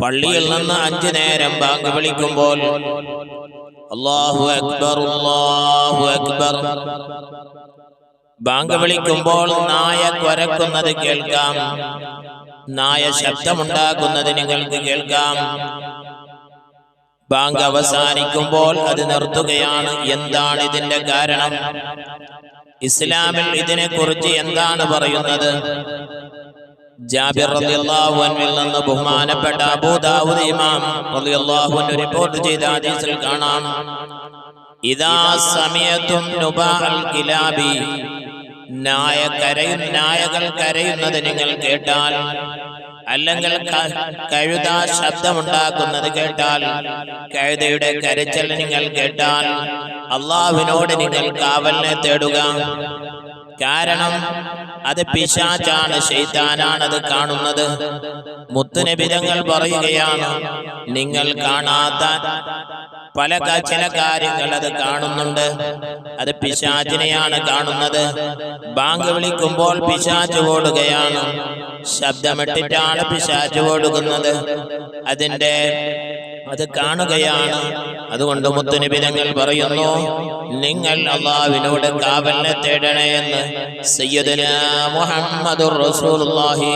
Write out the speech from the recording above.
പള്ളിയിൽ നിന്ന് 5 നേരം ബാങ്ക് വിളിക്കുമ്പോൾ അല്ലാഹു അക്ബർ അല്ലാഹു അക്ബർ, ബാങ്ക് വിളിക്കുമ്പോൾ നായ കുരക്കുന്നത് കേൾക്കാം, നായ ശബ്ദമുണ്ടാക്കുന്നത് നിങ്ങൾക്ക് കേൾക്കാം. ബാങ്ക് അവസാനിക്കുമ്പോൾ അത് നിർത്തുകയാണ്. എന്താണ് ഇതിന്റെ കാരണം? ഇസ്ലാമിൽ ഇതിനെക്കുറിച്ച് എന്താണ് പറയുന്നത്? ജാബിർ റളിയല്ലാഹു അൻഹുവിൽ നിന്ന് ബഹുമാനപ്പെട്ട അബൂ ദാവൂദ് ഇമാം റളിയല്ലാഹു അൻഹു റിപ്പോർട്ട് ചെയ്ത ഹദീസിൽ കാണാം, ഇദാ സമയതും നുബാഅൽ കിലാബി, നായകൾ കരയുന്നത് നിങ്ങൾ കേട്ടാൽ, അല്ലെങ്കിൽ കഴുത ശബ്ദമുണ്ടാക്കുന്നത് കേട്ടാൽ, കഴുതയുടെ കരച്ചിൽ നിങ്ങൾ കേട്ടാൽ അല്ലാഹുവിനോട് നിങ്ങൾ കാവലിനെ തേടുക. കാരണം അത് പിശാചാണ്, ശൈത്താനാണ് അത് കാണുന്നത്. മുത്തുനബി തങ്ങൾ പറയുകയാണ്, നിങ്ങൾ കാണാത്ത ചില കാര്യങ്ങൾ അത് കാണുന്നുണ്ട്, അത് പിശാചിനെയാണ് കാണുന്നത്. ബാങ്ക് വിളിക്കുമ്പോൾ പിശാച് ഓടുകയാണ്, ശബ്ദമിട്ടിട്ടാണ് പിശാച് ഓടുന്നത്, അത് കാണുകയാണ്. അതുകൊണ്ട് മുത്തുനബി തങ്ങൾ പറയുന്നു, നിങ്ങൾ അല്ലാഹുവിനോട് കാവലിനെ തേടണേ എന്ന്. സയ്യിദുനാ മുഹമ്മദുർ റസൂലുള്ളാഹി